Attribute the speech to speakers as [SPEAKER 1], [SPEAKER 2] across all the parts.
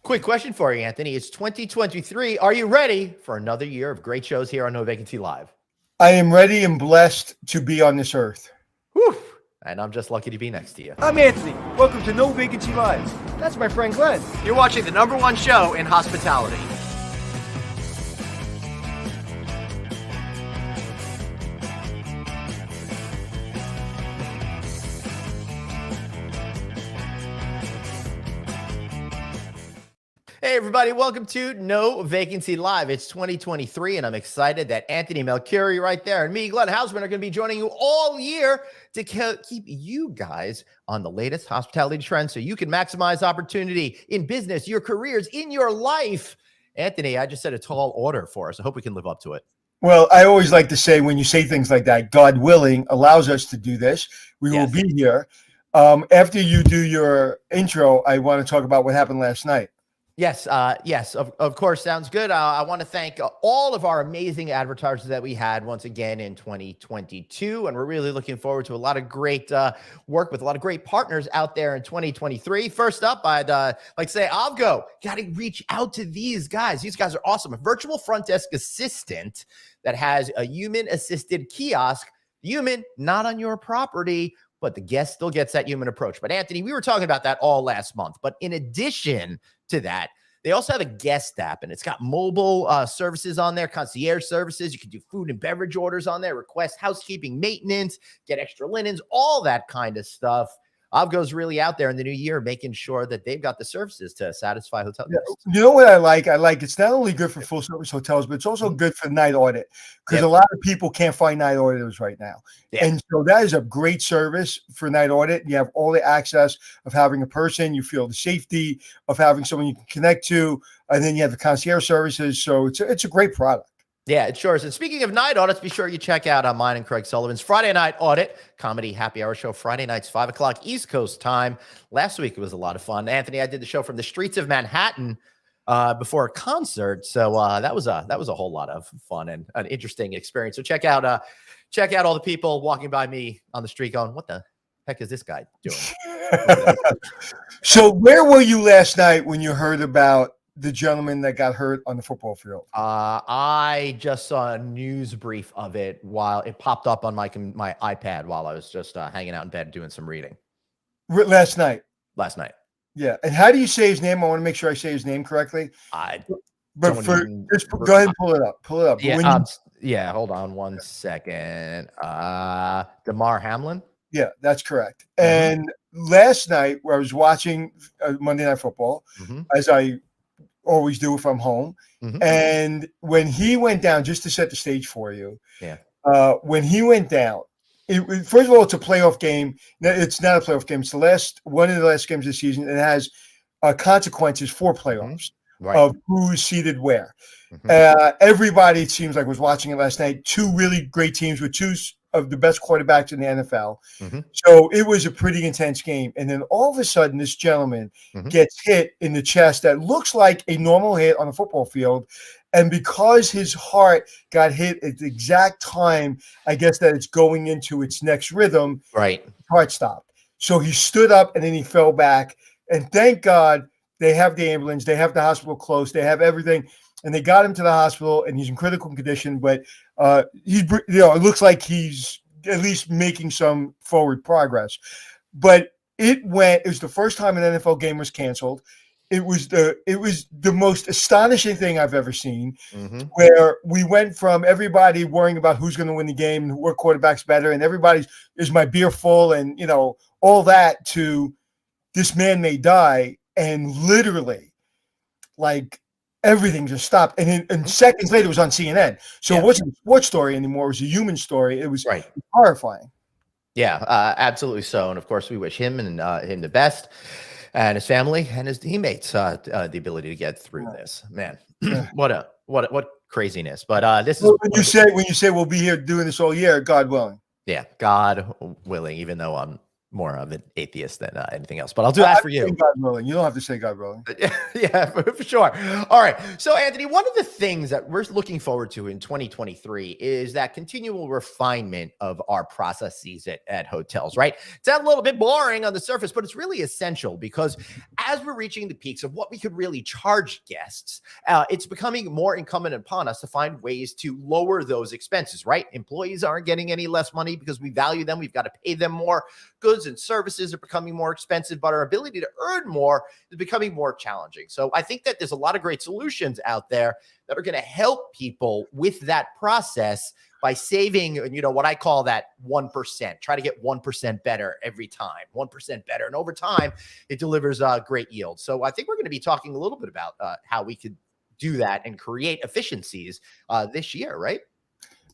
[SPEAKER 1] Quick question for you, Anthony. It's 2023. Are you ready for another year of great shows here on No Vacancy Live?
[SPEAKER 2] I am ready and blessed to be on this earth.
[SPEAKER 1] Whew. And I'm just lucky to be next to you.
[SPEAKER 3] I'm Anthony. Welcome to No Vacancy Live. That's my friend Glenn.
[SPEAKER 1] You're watching the #1 show in hospitality. Hey, everybody. Welcome to No Vacancy Live. It's 2023, and I'm excited that Anthony Melchiori right there and me, Glenn Hausman, are going to be joining you all year to keep you guys on the latest hospitality trends so you can maximize opportunity in business, your careers, in your life. Anthony, I just set a tall order for us. I hope we can live up to it.
[SPEAKER 2] Well, I always like to say when you say things like that, God willing allows us to do this. We will be here. After you do your intro, I want to talk about what happened last night.
[SPEAKER 1] Yes, of course. Sounds good. I want to thank all of our amazing advertisers that we had once again in 2022. And we're really looking forward to a lot of great work with a lot of great partners out there in 2023. First up, I'd like to say, Avgo, got to reach out to these guys. These guys are awesome. A virtual front desk assistant that has a human-assisted kiosk. Human, not on your property, but the guest still gets that human approach. But Anthony, we were talking about that all last month. But in addition to that, they also have a guest app, and it's got mobile services on there, concierge services. You can do food and beverage orders on there, request housekeeping, maintenance, get extra linens, all that kind of stuff. Avgo's really out there in the new year making sure that they've got the services to satisfy hotel guests.
[SPEAKER 2] You know what I like? I like it's not only good for full service hotels, but it's also good for night audit because a lot of people can't find night auditors right now. And so that is a great service for night audit. You have all the access of having a person. You feel the safety of having someone you can connect to. And then you have the concierge services. So it's a great product.
[SPEAKER 1] Yeah, it sure is. And speaking of night audits, be sure you check out mine and Craig Sullivan's Friday Night Audit Comedy Happy Hour Show, Friday nights, 5 o'clock East Coast time. Last week, it was a lot of fun. Anthony, I did the show from the streets of Manhattan before a concert. So that was a whole lot of fun and an interesting experience. So check out all the people walking by me on the street going, what the heck is this guy doing?
[SPEAKER 2] So where were you last night when you heard about the gentleman that got hurt on the football field?
[SPEAKER 1] I just saw a news brief of it while it popped up on my iPad while I was just hanging out in bed doing some reading.
[SPEAKER 2] Last night.
[SPEAKER 1] Yeah.
[SPEAKER 2] And how do you say his name? I want to make sure I say his name correctly.
[SPEAKER 1] Go
[SPEAKER 2] ahead and pull it up.
[SPEAKER 1] Yeah. Hold on one second. Damar Hamlin.
[SPEAKER 2] Yeah, that's correct. And last night, where I was watching Monday Night Football, as I always do if I'm home. And when he went down, just to set the stage for you, when he went down, first of all, it's a playoff game. It's not a playoff game. It's one of the last games of the season. It has consequences for playoffs of who's seated where. Everybody, it seems like, was watching it last night. Two really great teams with two of the best quarterbacks in the NFL. So it was a pretty intense game. And then all of a sudden, this gentleman gets hit in the chest that looks like a normal hit on a football field. And because his heart got hit at the exact time, I guess that it's going into its next rhythm, heart stopped. So he stood up and then he fell back. And thank God they have the ambulance, they have the hospital close, they have everything. And they got him to the hospital, and he's in critical condition. But it looks like he's at least making some forward progress. But it was the first time an NFL game was canceled. It was the most astonishing thing I've ever seen, where we went from everybody worrying about who's going to win the game and what quarterback's better, and everybody's is my beer full, and all that, to this man may die, and literally, like, everything just stopped. And seconds later, it was on CNN. So it wasn't a sports story anymore. It was a human story. It was horrifying.
[SPEAKER 1] Yeah, absolutely so. And of course, we wish him and him the best, and his family and his teammates the ability to get through this. Man, what craziness. But this is
[SPEAKER 2] when you say we'll be here doing this all year, God willing.
[SPEAKER 1] Yeah, God willing. Even though I'm more of an atheist than anything else, but I'll do that for you.
[SPEAKER 2] God willing. You don't have to say God willing.
[SPEAKER 1] Yeah, for sure. All right. So, Anthony, one of the things that we're looking forward to in 2023 is that continual refinement of our processes at hotels, right? It's a little bit boring on the surface, but it's really essential because as we're reaching the peaks of what we could really charge guests, it's becoming more incumbent upon us to find ways to lower those expenses, right? Employees aren't getting any less money because we value them. We've got to pay them more. Goods and services are becoming more expensive, but our ability to earn more is becoming more challenging. So I think that there's a lot of great solutions out there that are going to help people with that process by saving, what I call that 1%. Try to get 1% better every time, 1% better. And over time, it delivers great yield. So I think we're going to be talking a little bit about how we could do that and create efficiencies this year, right?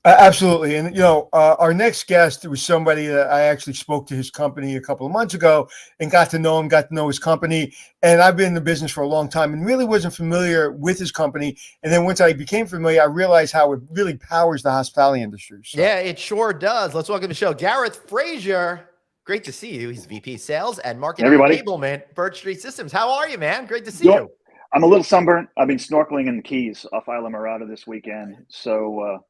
[SPEAKER 2] Absolutely. And, our next guest was somebody that I actually spoke to his company a couple of months ago and got to know him, got to know his company. And I've been in the business for a long time and really wasn't familiar with his company. And then once I became familiar, I realized how it really powers the hospitality industry. So.
[SPEAKER 1] Yeah, it sure does. Let's welcome to the show, Gareth Fraser. Great to see you. He's VP Sales and Marketing Enablement, BirchStreet Systems. How are you, man? Great to see you.
[SPEAKER 4] I'm a little sunburnt. I've been snorkeling in the Keys off Isla Mirada this weekend. So,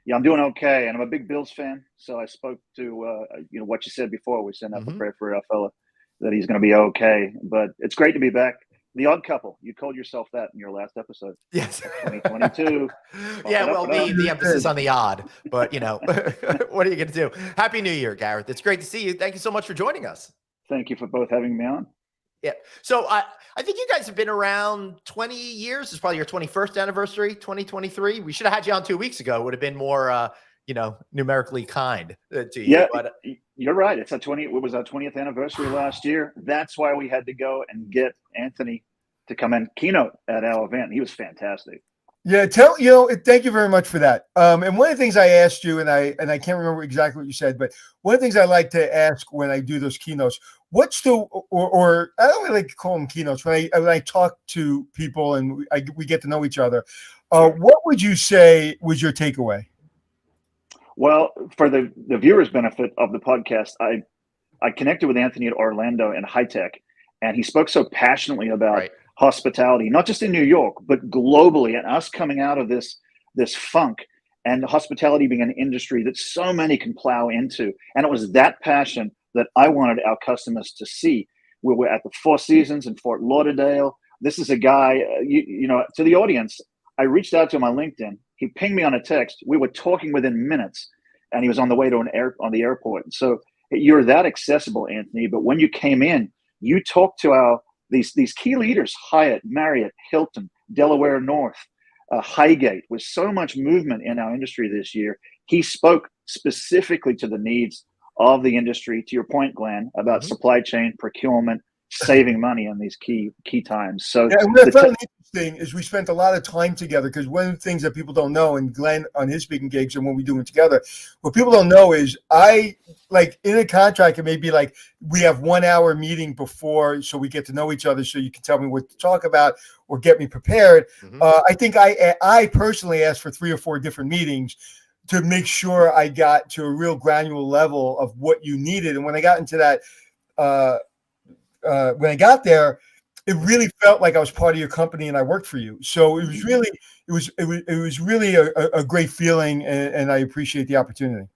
[SPEAKER 4] yeah, I'm doing okay, and I'm a big Bills fan. So I spoke to what you said before. We sent out a prayer for our fella that he's going to be okay. But it's great to be back. The Odd Couple. You called yourself that in your last episode.
[SPEAKER 1] Yes,
[SPEAKER 4] 2022.
[SPEAKER 1] Yeah, well, the emphasis on the odd, but what are you going to do? Happy New Year, Gareth. It's great to see you. Thank you so much for joining us.
[SPEAKER 4] Thank you for both having me on.
[SPEAKER 1] Yeah. So I think you guys have been around 20 years. It's probably your 21st anniversary, 2023. We should have had you on 2 weeks ago. It would have been more, numerically kind to you.
[SPEAKER 4] Yeah,
[SPEAKER 1] but,
[SPEAKER 4] you're right. It was our 20th anniversary last year. That's why we had to go and get Anthony to come and keynote at our event. He was fantastic.
[SPEAKER 2] Yeah, thank you very much for that. And one of the things I asked you, and I can't remember exactly what you said, but one of the things I like to ask when I do those keynotes, what's the, or I don't really like to call them keynotes, when I talk to people and we get to know each other, what would you say was your takeaway?
[SPEAKER 4] Well, for the viewers' benefit of the podcast, I connected with Anthony at Orlando and High Tech, and he spoke so passionately about hospitality, not just in New York, but globally, and us coming out of this funk, and hospitality being an industry that so many can plow into. And it was that passion that I wanted our customers to see. We were at the Four Seasons in Fort Lauderdale. This is a guy, to the audience, I reached out to him on LinkedIn. He pinged me on a text. We were talking within minutes, and he was on the way to on the airport. So you're that accessible, Anthony. But when you came in, you talked to these key leaders: Hyatt, Marriott, Hilton, Delaware North, Highgate. With so much movement in our industry this year, he spoke specifically to the needs of the industry. To your point, Glenn, about supply chain, procurement, saving money in these key times. So
[SPEAKER 2] what I found interesting is we spent a lot of time together, because one of the things that people don't know, and Glenn on his speaking gigs and when we do it together, what people don't know is in a contract, it may be like we have 1 hour meeting before, so we get to know each other, so you can tell me what to talk about or get me prepared. I think I personally asked for 3 or 4 different meetings to make sure I got to a real granular level of what you needed. And when I got into that, when I got there, it really felt like I was part of your company and I worked for you. So it was really a great feeling, and I appreciate the opportunity.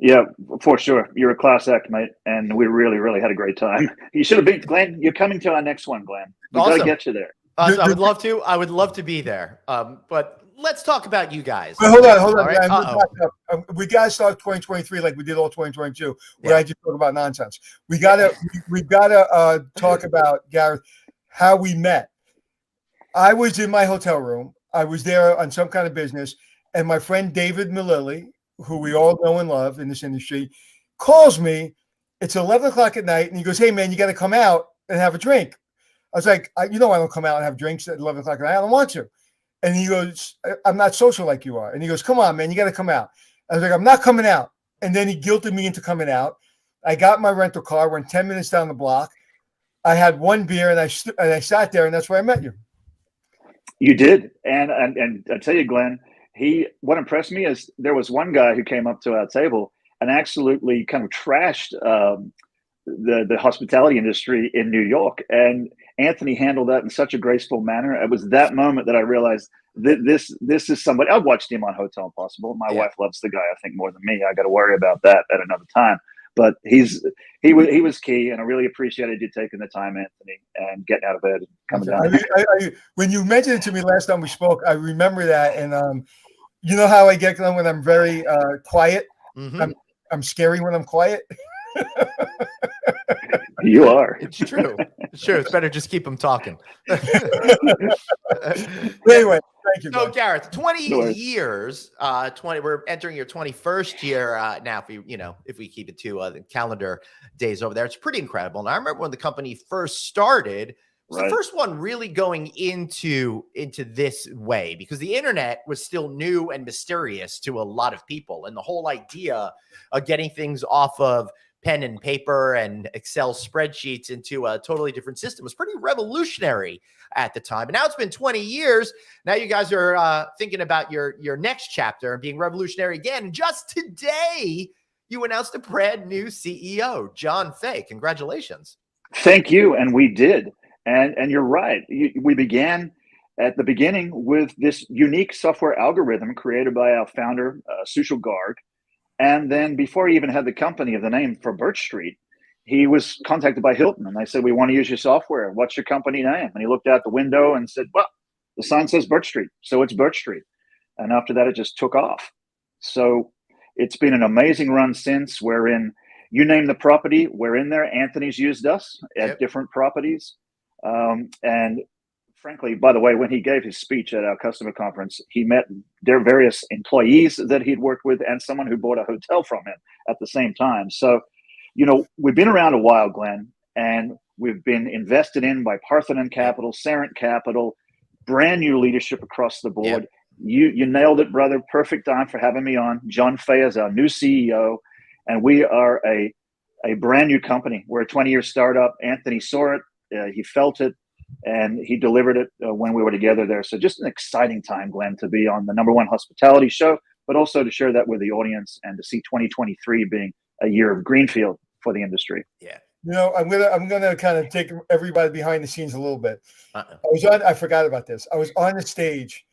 [SPEAKER 4] Yeah, for sure. You're a class act, mate, and we really, really had a great time. You should have been, Glenn. You're coming to our next one, Glenn. We got to get you there.
[SPEAKER 1] I would love to. I would love to be there. But let's talk about you guys.
[SPEAKER 2] Well, hold on. Right? We got to start 2023 like we did all 2022, where I just talk about nonsense. We've got to talk about, Gareth, how we met. I was in my hotel room. I was there on some kind of business, and my friend David Malilli, who we all know and love in this industry, calls me. It's 11 o'clock at night, and he goes, "Hey, man, you got to come out and have a drink." I was like, I don't come out and have drinks at 11 o'clock at night. I don't want to. And he goes, "I'm not social like you are." And he goes, "Come on, man, you got to come out." I was like, "I'm not coming out." And then he guilted me into coming out. I got my rental car, went 10 minutes down the block. I had 1 beer, and I sat there, and that's where I met you.
[SPEAKER 4] You did. And I tell you, Glenn, what impressed me is there was one guy who came up to our table and absolutely kind of trashed the hospitality industry in New York. And Anthony handled that in such a graceful manner. It was that moment that I realized that this is somebody. I watched him on Hotel Impossible. My wife loves the guy, I think, more than me. I got to worry about that at another time. But he was key, and I really appreciated you taking the time, Anthony, and getting out of bed and coming down.
[SPEAKER 2] When you mentioned it to me last time we spoke, I remember that, and you know how I get when I'm very quiet.
[SPEAKER 1] Mm-hmm.
[SPEAKER 2] I'm scary when I'm quiet.
[SPEAKER 4] You are.
[SPEAKER 1] It's true. It's true. It's better just keep them talking.
[SPEAKER 2] Anyway, thank you.
[SPEAKER 1] So, Gareth, 20 years. We're entering your 21st year now. If we keep it to the calendar days over there, it's pretty incredible. And I remember when the company first started. It was the first one really going into this way, because the internet was still new and mysterious to a lot of people, and the whole idea of getting things off of pen and paper and Excel spreadsheets into a totally different system was pretty revolutionary at the time. And now it's been 20 years. Now you guys are thinking about your next chapter and being revolutionary again. And just today, you announced a brand new CEO, John Fay. Congratulations.
[SPEAKER 4] Thank you. And we did. And you're right. We began at the beginning with this unique software algorithm created by our founder, Sushil Garg. And then before he even had the company of the name for BirchStreet, he was contacted by Hilton, and they said, "We want to use your software. What's your company name?" And he looked out the window and said, "Well, the sign says BirchStreet, so it's BirchStreet." And after that, it just took off. So it's been an amazing run since. We're in, you name the property, we're in there. Anthony's used us at different properties. And frankly, by the way, when he gave his speech at our customer conference, he met their various employees that he'd worked with and someone who bought a hotel from him at the same time. So, we've been around a while, Glenn, and we've been invested in by Parthenon Capital, Sarant Capital, brand new leadership across the board. You nailed it, brother. Perfect time for having me on. John Fay is our new CEO, and we are a brand new company. We're a 20-year startup. Anthony saw it. He felt it. And he delivered it when we were together there. So just an exciting time, Glenn, to be on the #1 hospitality show, but also to share that with the audience and to see 2023 being a year of greenfield for the industry.
[SPEAKER 1] Yeah.
[SPEAKER 2] I'm gonna kind of take everybody behind the scenes a little bit. I forgot about this. I was on the stage,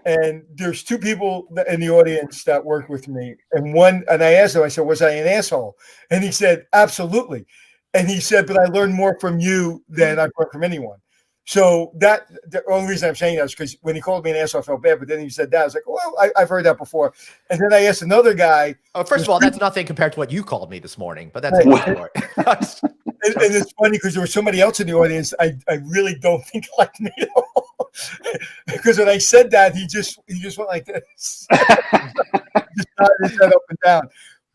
[SPEAKER 2] and there's two people in the audience that worked with me, and I asked him, I said, "Was I an asshole?" And he said, "Absolutely." And he said, "But I learned more from you than I've learned from anyone." So the only reason I'm saying that is because when he called me an asshole, I felt bad. But then he said that. I was like, well, I've heard that before. And then I asked another guy.
[SPEAKER 1] Oh, first of all, that's nothing compared to what you called me this morning. But that's and
[SPEAKER 2] it's funny because there was somebody else in the audience I really don't think liked me at all. Because when I said that, he just went like this. Just nodded his head up and down.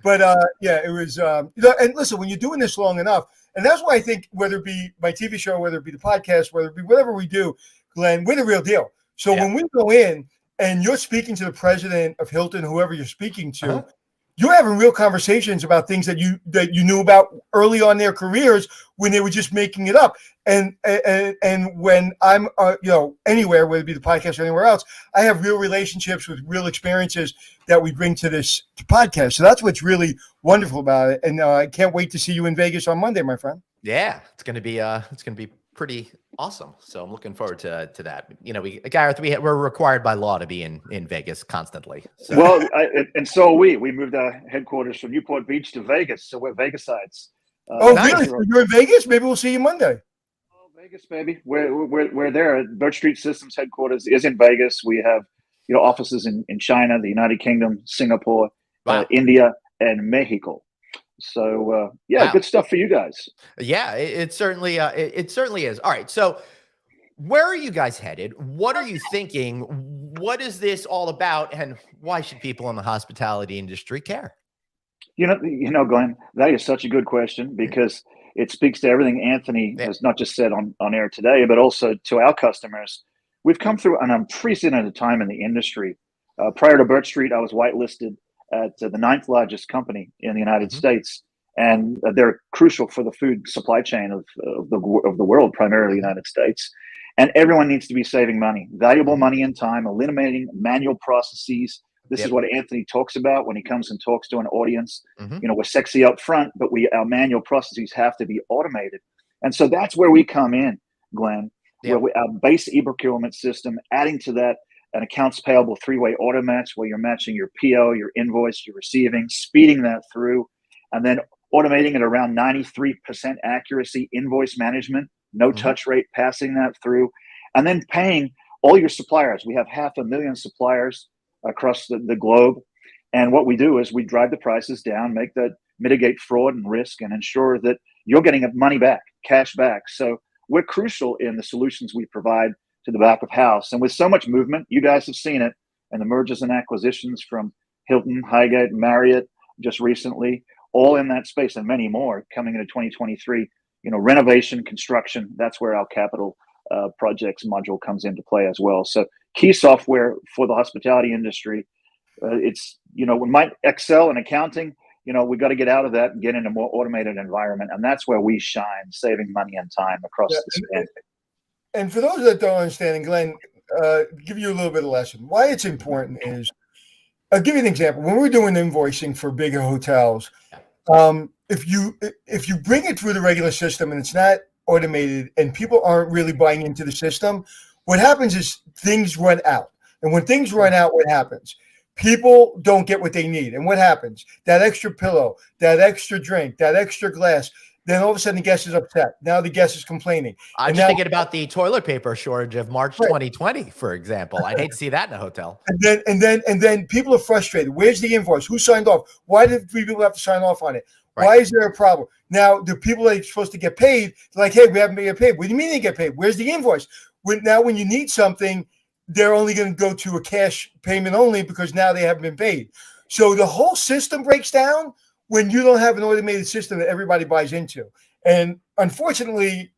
[SPEAKER 2] But it was and listen, when you're doing this long enough. And that's why I think whether it be my TV show, whether it be the podcast, whether it be whatever we do, Glenn, we're the real deal. So when we go in and you're speaking to the president of Hilton, whoever you're speaking to, you're having real conversations about things that you knew about early on in their careers when they were just making it up. And when I'm anywhere, whether it be the podcast or anywhere else, I have real relationships with real experiences that we bring to this podcast. So that's what's really wonderful about it. And I can't wait to see you in Vegas on Monday, my friend.
[SPEAKER 1] Yeah, it's gonna be pretty awesome. So I'm looking forward to that. Gareth, we're required by law to be in Vegas constantly. So.
[SPEAKER 4] Well, and so are we. We moved our headquarters from Newport Beach to Vegas, so we're Vegas-sides.
[SPEAKER 2] Really? So you're in Vegas? Maybe we'll see you Monday.
[SPEAKER 4] Oh, Vegas, baby. We're there. BirchStreet Systems headquarters is in Vegas. We have offices in China, the United Kingdom, Singapore, India, and Mexico. So wow. Good stuff for you guys.
[SPEAKER 1] Yeah, it certainly is. All right, so where are you guys headed? What are you thinking? What is this all about, and why should people in the hospitality industry care?
[SPEAKER 4] Glenn, that is such a good question because it speaks to everything Anthony has not just said on air today, but also to our customers. We've come through an unprecedented time in the industry. Prior to BirchStreet, I was whitelisted at the 9th largest company in the United States, and they're crucial for the food supply chain of the world, primarily the United States. And everyone needs to be saving money, valuable money and time, eliminating manual processes, This is what Anthony talks about when he comes and talks to an audience. We're sexy up front, but our manual processes have to be automated. And so that's where we come in, Glenn, where our base e-procurement system, adding to that an accounts payable three-way auto match where you're matching your PO, your invoice, your receiving, speeding that through, and then automating it around 93% accuracy, invoice management, no touch rate, passing that through, and then paying all your suppliers. We have 500,000 suppliers across the globe. And what we do is we drive the prices down, mitigate fraud and risk, and ensure that you're getting money back, cash back. So we're crucial in the solutions we provide to the back of house. And with so much movement, you guys have seen it, and the mergers and acquisitions from Hilton, Highgate, Marriott just recently, all in that space, and many more coming into 2023. Renovation, construction, that's where our capital projects module comes into play as well. So key software for the hospitality industry. It's, when my Excel and accounting, we got to get out of that and get into a more automated environment. And that's where we shine, saving money and time across the span.
[SPEAKER 2] And for those that don't understand, and Glenn, give you a little bit of lesson. Why it's important is, I'll give you an example. When we're doing invoicing for bigger hotels, if you bring it through the regular system and it's not automated and people aren't really buying into the system, what happens is things run out. And when things run out, what happens? People don't get what they need. And what happens? That extra pillow, that extra drink, that extra glass, then all of a sudden the guest is upset. Now the guest is complaining.
[SPEAKER 1] I'm just thinking about the toilet paper shortage of March 2020, for example. I'd hate to see that in a hotel.
[SPEAKER 2] And then people are frustrated. Where's the invoice? Who signed off? Why did people have to sign off on it? Why is there a problem? Now, the people that are supposed to get paid, they're like, hey, we haven't been get paid. What do you mean they get paid? Where's the invoice? Now, when you need something, they're only going to go to a cash payment only because now they haven't been paid. So the whole system breaks down when you don't have an automated system that everybody buys into. And unfortunately,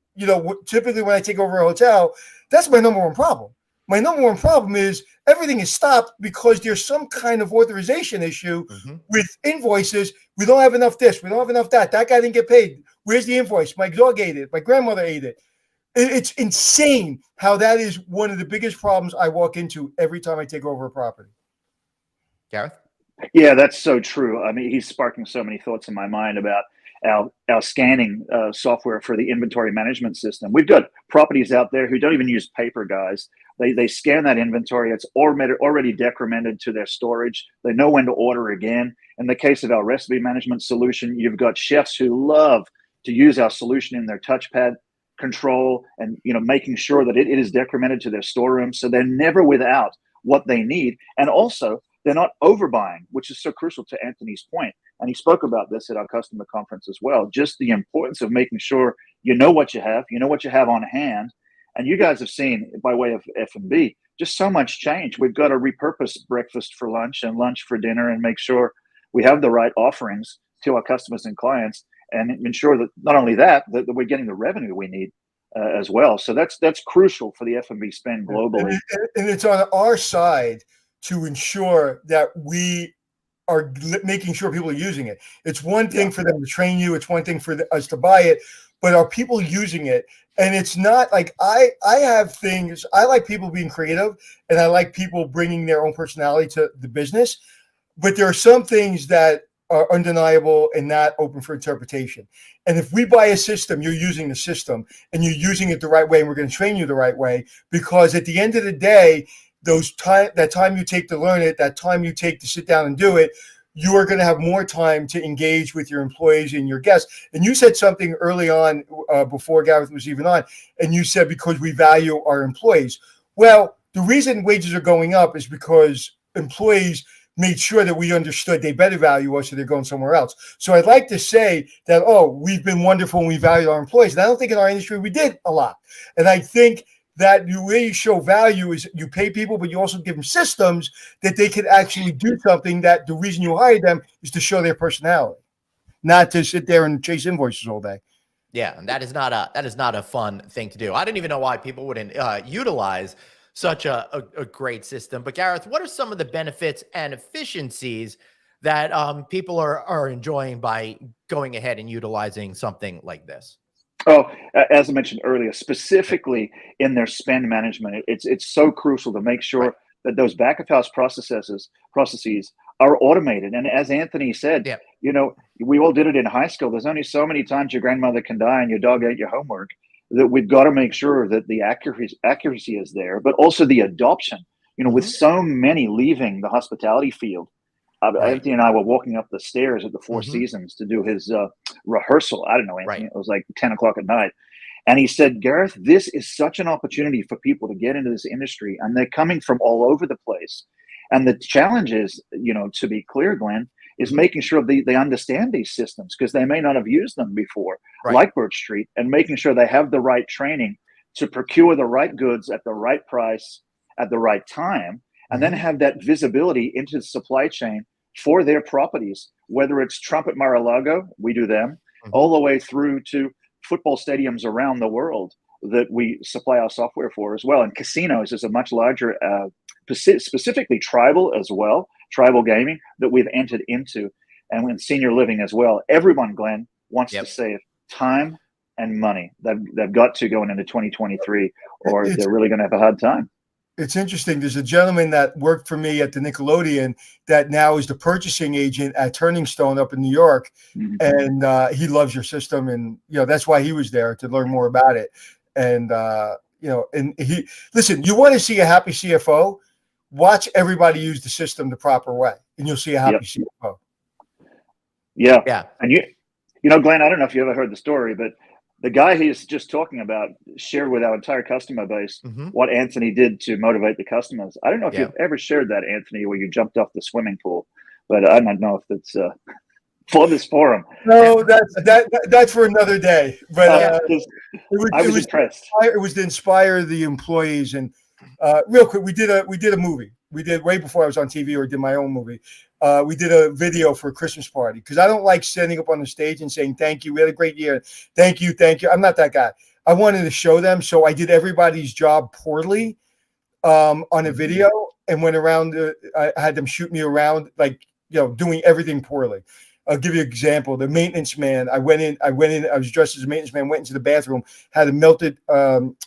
[SPEAKER 2] typically when I take over a hotel, that's my number one problem. My number one problem is everything is stopped because there's some kind of authorization issue with invoices. We don't have enough this. We don't have enough that. That guy didn't get paid. Where's the invoice? My dog ate it. My grandmother ate it. It's insane how that is one of the biggest problems I walk into every time I take over a property.
[SPEAKER 1] Gareth?
[SPEAKER 4] Yeah, that's so true. I mean, he's sparking so many thoughts in my mind about our scanning software for the inventory management system. We've got properties out there who don't even use paper, guys. They scan that inventory. It's already decremented to their storage. They know when to order again. In the case of our recipe management solution, you've got chefs who love to use our solution in their touchpad control and making sure that it is decremented to their storeroom, so they're never without what they need. And also, they're not overbuying, which is so crucial to Anthony's point. And he spoke about this at our customer conference as well. Just the importance of making sure you know what you have on hand. And you guys have seen, by way of F&B, just so much change. We've got to repurpose breakfast for lunch and lunch for dinner and make sure we have the right offerings to our customers and clients, and ensure that not only that we're getting the revenue we need as well. So that's crucial for the F&B spend globally.
[SPEAKER 2] And it's on our side to ensure that we are making sure people are using it. It's one thing for them to train you. It's one thing for us to buy it, but are people using it? And it's not like I have things. I like people being creative, and I like people bringing their own personality to the business. But there are some things that are undeniable and not open for interpretation. And if we buy a system, you're using the system and you're using it the right way, and we're going to train you the right way, because at the end of the day, that time you take to learn it, that time you take to sit down and do it, you are going to have more time to engage with your employees and your guests. And you said something early on before Gareth was even on, and you said because we value our employees. Well, the reason wages are going up is because employees made sure that we understood they better value us, so they're going somewhere else. So I'd like to say that, we've been wonderful and we value our employees. And I don't think in our industry we did a lot. And I think that the way you show value is you pay people, but you also give them systems that they can actually do something, that the reason you hire them is to show their personality, not to sit there and chase invoices all day.
[SPEAKER 1] Yeah, and that is not a fun thing to do. I didn't even know why people wouldn't utilize such a great system. But Gareth, what are some of the benefits and efficiencies that people are enjoying by going ahead and utilizing something like this?
[SPEAKER 4] Oh, as I mentioned earlier, specifically in their spend management, it's so crucial to make sure that those back of house processes are automated. And as Anthony said,
[SPEAKER 1] yeah.
[SPEAKER 4] We all did it in high school. There's only so many times your grandmother can die and your dog ate your homework, that we've got to make sure that the accuracy is there, but also the adoption. With so many leaving the hospitality field.
[SPEAKER 1] Right.
[SPEAKER 4] Anthony and I were walking up the stairs at the Four Seasons to do his rehearsal. I don't know, Anthony.
[SPEAKER 1] Right.
[SPEAKER 4] It was like 10 o'clock at night. And he said, Gareth, this is such an opportunity for people to get into this industry, and they're coming from all over the place. And the challenge is, to be clear, Glenn, is making sure they understand these systems, because they may not have used them before, like BirchStreet, and making sure they have the right training to procure the right goods at the right price at the right time, and then have that visibility into the supply chain for their properties, whether it's Trumpet Mar-a-Lago, we do them, all the way through to football stadiums around the world that we supply our software for as well. And casinos is a much larger, specifically tribal as well, tribal gaming that we've entered into, and in senior living as well. Everyone, Glenn, wants to save time and money. They've got to going into 2023, or they're really going to have a hard time.
[SPEAKER 2] It's interesting. There's a gentleman that worked for me at the Nickelodeon that now is the purchasing agent at Turning Stone up in New York. And he loves your system. And, that's why he was there, to learn more about it. And, and listen, you want to see a happy CFO, watch everybody use the system the proper way, and you'll see a happy CFO.
[SPEAKER 4] Yeah. Yeah. And Glenn, I don't know if you ever heard the story, but the guy he's just talking about shared with our entire customer base what Anthony did to motivate the customers. I don't know if you've ever shared that, Anthony, where you jumped off the swimming pool, but I don't know if that's for this forum.
[SPEAKER 2] No, that's for another day. But
[SPEAKER 4] I was impressed.
[SPEAKER 2] It was to inspire the employees. And real quick, we did a movie. We did way before I was on TV or did my own movie. We did a video for a Christmas party, because I don't like standing up on the stage and saying, thank you, we had a great year. Thank you. I'm not that guy. I wanted to show them. So I did everybody's job poorly on a video, and went around. I had them shoot me around, doing everything poorly. I'll give you an example. The maintenance man, I went in, I was dressed as a maintenance man, went into the bathroom, had a melted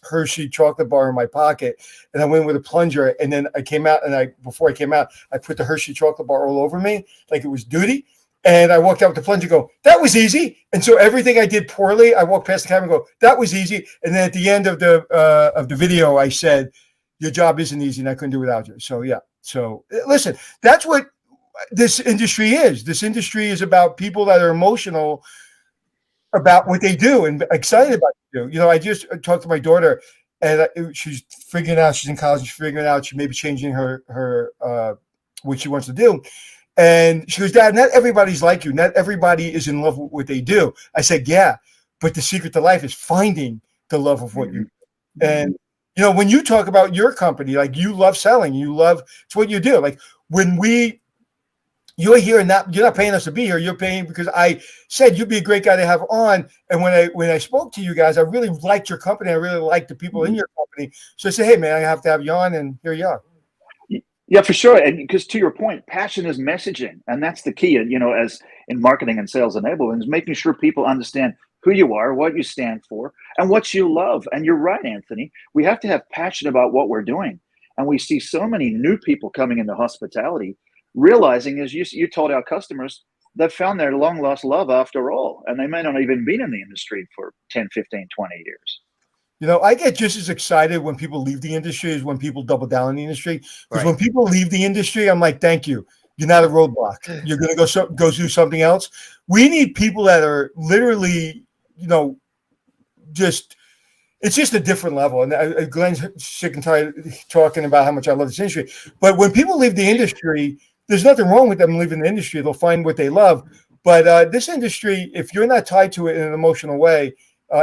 [SPEAKER 2] Hershey chocolate bar in my pocket, and I went with a plunger, and then I came out, and before I came out, I put the Hershey chocolate bar all over me, like it was duty, and I walked out with the plunger, go, that was easy. And so everything I did poorly, I walked past the camera and go, that was easy. And then at the end of the video, I said, your job isn't easy, and I couldn't do it without you. So, yeah. So, listen, that's what this industry is. This industry is about people that are emotional about what they do and excited about what they do. I just talked to my daughter, and she's figuring out, she's in college, she's figuring out she may be changing her what she wants to do. And she goes, Dad, not everybody's like you. Not everybody is in love with what they do. I said, yeah, but the secret to life is finding the love of what you do. And, when you talk about your company, like, you love selling, it's what you do. Like, when you're here, and you're not paying us to be here. You're paying because I said you'd be a great guy to have on. And when I spoke to you guys, I really liked your company. I really liked the people in your company. So I said, hey, man, I have to have you on, and here you are.
[SPEAKER 4] Yeah, for sure. And because to your point, passion is messaging. And that's the key, as in marketing and sales enablement, is making sure people understand who you are, what you stand for, and what you love. And you're right, Anthony. We have to have passion about what we're doing. And we see so many new people coming into hospitality, realizing, as you told our customers, they've found their long lost love after all, and they may not even been in the industry for 10, 15, 20 years.
[SPEAKER 2] I get just as excited when people leave the industry as when people double down in the industry. Because when people leave the industry, I'm like, thank you. You're not a roadblock. You're going to go do something else. We need people that are literally, it's just a different level. And Glenn's sick and tired talking about how much I love this industry. But when people leave the industry, there's nothing wrong with them leaving the industry. They'll find what they love. But this industry, if you're not tied to it in an emotional way,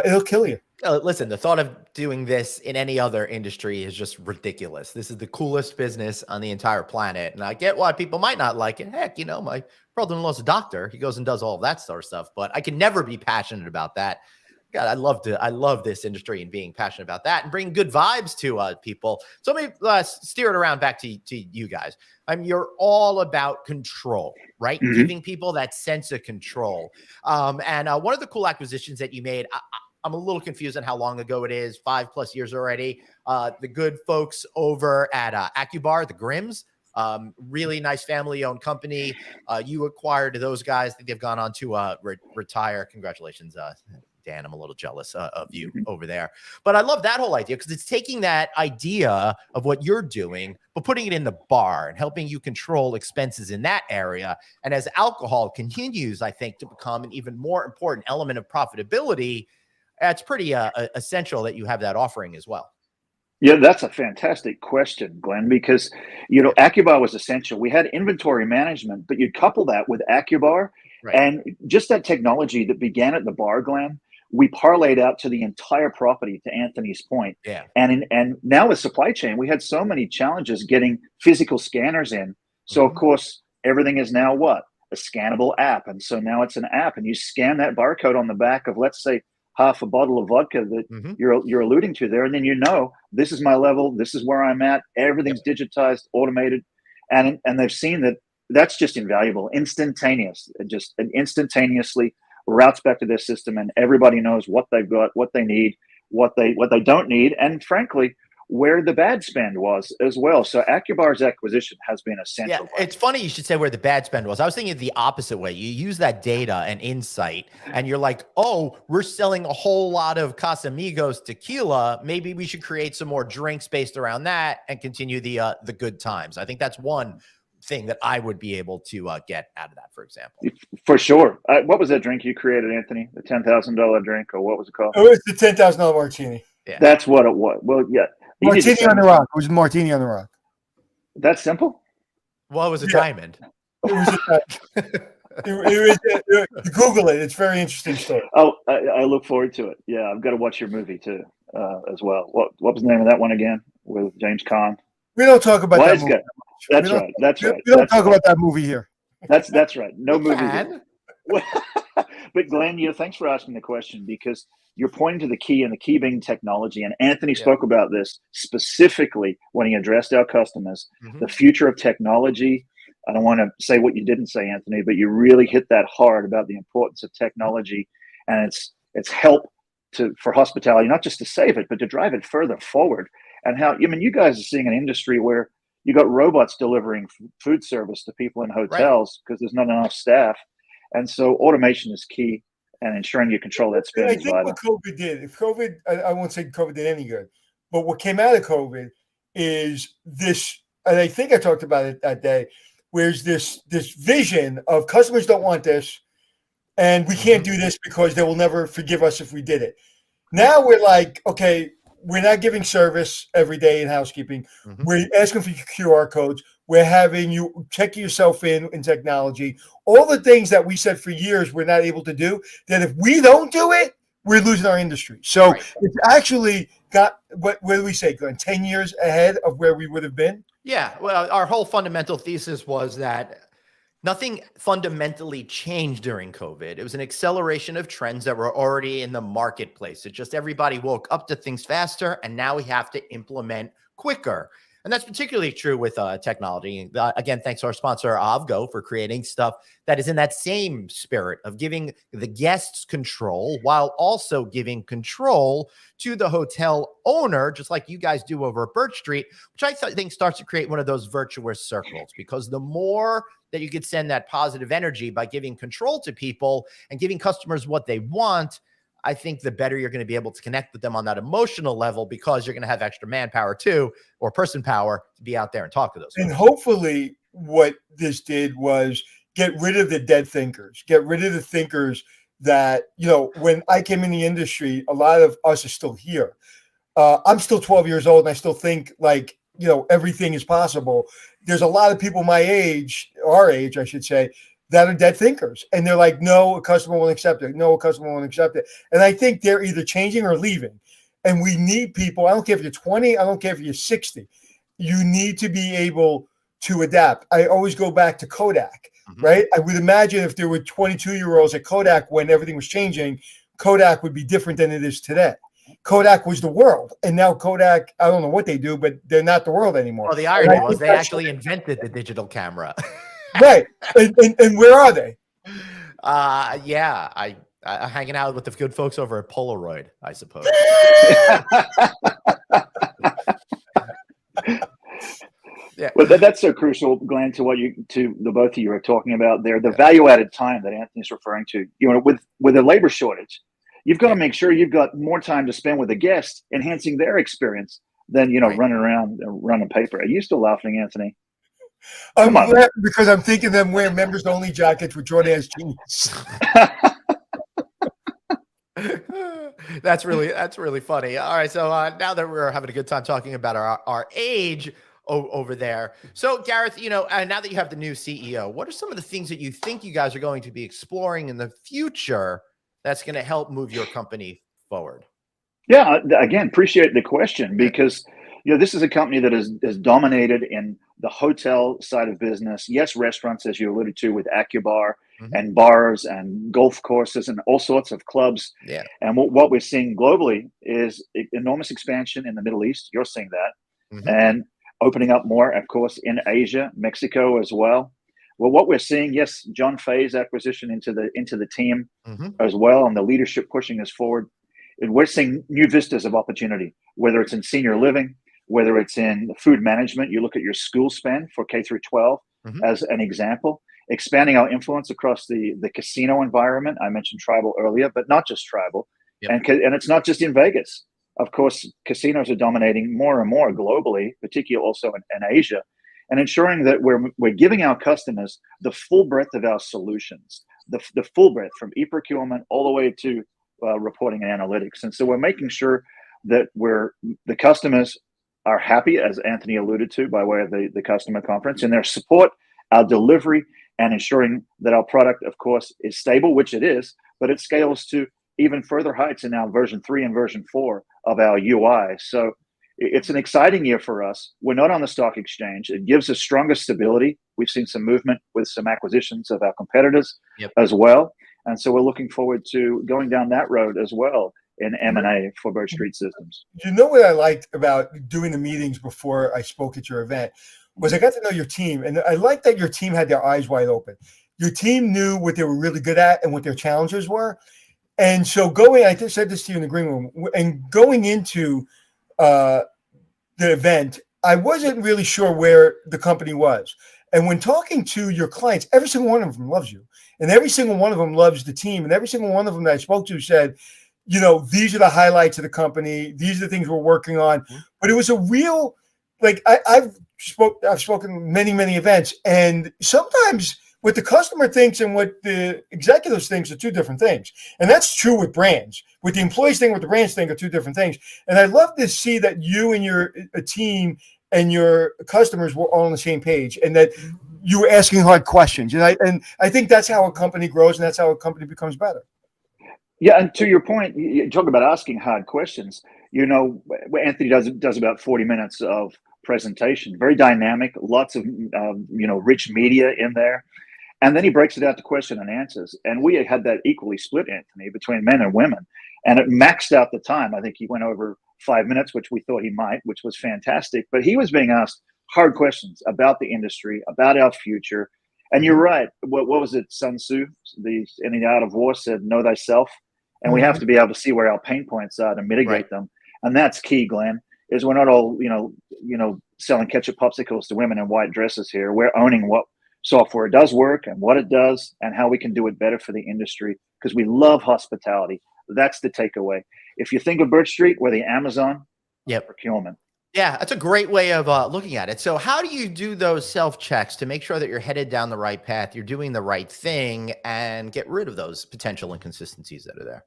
[SPEAKER 2] it'll kill you.
[SPEAKER 1] Listen, the thought of doing this in any other industry is just ridiculous. This is the coolest business on the entire planet. And I get why people might not like it. Heck, my brother-in-law's a doctor. He goes and does all of that sort of stuff. But I can never be passionate about that. God, I love this industry and being passionate about that and bring good vibes to people. So let me steer it around back to you guys. You're all about control, right? Giving people that sense of control. And one of the cool acquisitions that you made, I'm a little confused on how long ago it is, 5+ years already. The good folks over at AccuBar, the Grims, really nice family-owned company. You acquired those guys. I think they've gone on to retire. Congratulations, Dan. I'm a little jealous of you over there. But I love that whole idea because it's taking that idea of what you're doing, but putting it in the bar and helping you control expenses in that area. And as alcohol continues, I think, to become an even more important element of profitability, it's pretty essential that you have that offering as well.
[SPEAKER 4] Yeah, that's a fantastic question, Glenn, because, AccuBar was essential. We had inventory management, but you couple that with AccuBar and just that technology that began at the bar, Glenn, we parlayed out to the entire property, to Anthony's point.
[SPEAKER 1] Yeah.
[SPEAKER 4] And now with supply chain, we had so many challenges getting physical scanners in. So, of course, everything is now what? A scannable app. And so now it's an app, and you scan that barcode on the back of, let's say, half a bottle of vodka that you're alluding to there. And then, this is my level. This is where I'm at. Everything's digitized, automated. And they've seen that that's just invaluable, instantaneous, just instantaneously routes back to their system. And everybody knows what they've got, what they need, what they don't need. And frankly, where the bad spend was as well. So AccuBar's acquisition has been essential.
[SPEAKER 1] Yeah, it's funny you should say where the bad spend was. I was thinking the opposite way. You use that data and insight, and you're like, oh, we're selling a whole lot of Casamigos tequila. Maybe we should create some more drinks based around that and continue the good times. I think that's one thing that I would be able to get out of that, for example.
[SPEAKER 4] For sure. What was that drink you created, Anthony? The $10,000 drink, or what was it called?
[SPEAKER 2] Oh, it's the $10,000 martini.
[SPEAKER 1] Yeah.
[SPEAKER 4] That's what it was. Well, yeah.
[SPEAKER 2] Martini on the rock. It was martini on the rock.
[SPEAKER 4] That's simple?
[SPEAKER 1] Well, it was a diamond.
[SPEAKER 2] It was Google it. It's a very interesting story.
[SPEAKER 4] Oh, I look forward to it. Yeah, I've got to watch your movie too, as well. What was the name of that one again with James Caan?
[SPEAKER 2] We don't talk about that movie.
[SPEAKER 4] That's right. That's right.
[SPEAKER 2] We don't talk about that movie here.
[SPEAKER 4] That's right. No movie. But Glenn, thanks for asking the question, because you're pointing to the key, and the key being technology. And Anthony spoke about this specifically when he addressed our customers, the future of technology. I don't want to say what you didn't say, Anthony, but you really hit that hard about the importance of technology and its help for hospitality, not just to save it, but to drive it further forward. And how, you guys are seeing an industry where you got robots delivering food service to people in hotels because there's not enough staff. And so automation is key, and ensuring you control that spend is vital.
[SPEAKER 2] I think what COVID did, I won't say COVID did any good, but what came out of COVID is this, and I think I talked about it that day, where's this vision of customers don't want this, and we can't do this because they will never forgive us if we did it. Now we're like, okay, we're not giving service every day in housekeeping. We're asking for QR codes. We're having you check yourself in technology. All the things that we said for years we're not able to do, that if we don't do it, we're losing our industry. So it's actually got, what do we say, Glenn, 10 years ahead of where we would have been?
[SPEAKER 1] Yeah. Well, our whole fundamental thesis was that nothing fundamentally changed during COVID. It was an acceleration of trends that were already in the marketplace. It just, everybody woke up to things faster, and now we have to implement quicker. And that's particularly true with technology. Again, thanks to our sponsor, Avgo, for creating stuff that is in that same spirit of giving the guests control while also giving control to the hotel owner, just like you guys do over at BirchStreet, which I think starts to create one of those virtuous circles, because the more that you could send that positive energy by giving control to people and giving customers what they want, I think the better you're going to be able to connect with them on that emotional level, because you're going to have extra manpower too, or person power, to be out there and talk to those.
[SPEAKER 2] And hopefully what this did was get rid of the dead thinkers, get rid of the thinkers that, when I came in the industry, a lot of us are still here. I'm still 12 years old, and I still think like, everything is possible. There's a lot of people my age, our age, I should say, that are dead thinkers. And they're like, no, a customer won't accept it. No, a customer won't accept it. And I think they're either changing or leaving. And we need people. I don't care if you're 20. I don't care if you're 60. You need to be able to adapt. I always go back to Kodak, right? I would imagine if there were 22-year-olds at Kodak when everything was changing, Kodak would be different than it is today. Kodak was the world. And now Kodak, I don't know what they do, but they're not the world anymore.
[SPEAKER 1] Well, the irony was they actually invented the digital camera.
[SPEAKER 2] Right. And where are they?
[SPEAKER 1] Yeah, Hanging out with the good folks over at Polaroid, I suppose.
[SPEAKER 4] Yeah. Well, that's so crucial, Glenn, to the both of you are talking about there. The value-added time that Anthony's referring to. With a labor shortage, you've got to make sure you've got more time to spend with the guest, enhancing their experience than running around running paper. Are you still laughing, Anthony?
[SPEAKER 2] I'm laughing because I'm thinking them wearing members-only jackets with Jordan jeans.
[SPEAKER 1] That's really funny. All right, so now that we're having a good time talking about our age over there. So Gareth, now that you have the new CEO, what are some of the things that you think you guys are going to be exploring in the future that's going to help move your company forward?
[SPEAKER 4] Yeah, again, appreciate the question, because this is a company that is dominated in the hotel side of business. Yes, restaurants, as you alluded to, with AccuBar and bars and golf courses and all sorts of clubs.
[SPEAKER 1] Yeah.
[SPEAKER 4] And what we're seeing globally is enormous expansion in the Middle East. You're seeing that. And opening up more, of course, in Asia, Mexico as well. Well, what we're seeing, yes, John Fay's acquisition into the team as well, and the leadership pushing us forward. And we're seeing new vistas of opportunity, whether it's in senior living, whether it's in food management. You look at your school spend for K through 12 as an example, expanding our influence across the casino environment. I mentioned tribal earlier, but not just tribal. And it's not just in Vegas. Of course, casinos are dominating more and more globally, particularly also in Asia, and ensuring that we're giving our customers the full breadth of our solutions, the full breadth from e-procurement all the way to reporting and analytics. And so we're making sure that the customers are happy, as Anthony alluded to by way of the customer conference, in their support, our delivery, and ensuring that our product, of course, is stable, which it is, but it scales to even further heights in now version 3 and version 4 of our UI. So it's an exciting year for us. We're not on the stock exchange. It gives us stronger stability. We've seen some movement with some acquisitions of our competitors as well. And so we're looking forward to going down that road as well in M&A for BirchStreet Systems.
[SPEAKER 2] You know what I liked about doing the meetings before I spoke at your event was I got to know your team. And I liked that your team had their eyes wide open. Your team knew what they were really good at and what their challenges were. And so I just said this to you in the green room, and going into the event, I wasn't really sure where the company was. And when talking to your clients, every single one of them loves you. And every single one of them loves the team. And every single one of them that I spoke to said, these are the highlights of the company. These are the things we're working on. But it was a real, I've spoken many, many events. And sometimes what the customer thinks and what the executives think are two different things. And that's true with brands. What the employees think, what the brands think are two different things. And I love to see that you and your team and your customers were all on the same page, and that you were asking hard questions. And I think that's how a company grows, and that's how a company becomes better.
[SPEAKER 4] Yeah, and to your point, you talk about asking hard questions. Anthony does about 40 minutes of presentation, very dynamic, lots of rich media in there. And then he breaks it out to question and answers. And we had that equally split, Anthony, between men and women. And it maxed out the time. I think he went over 5 minutes, which we thought he might, which was fantastic. But he was being asked hard questions about the industry, about our future. And you're right. What was it? Sun Tzu, in the Art of War, said, know thyself. And we have to be able to see where our pain points are to mitigate them. And that's key, Glenn, is we're not all, selling ketchup popsicles to women in white dresses here. We're owning what software does work and what it does and how we can do it better for the industry, because we love hospitality. That's the takeaway. If you think of BirchStreet, we're the Amazon of procurement.
[SPEAKER 1] Yeah, that's a great way of looking at it. So how do you do those self-checks to make sure that you're headed down the right path, you're doing the right thing, and get rid of those potential inconsistencies that are there?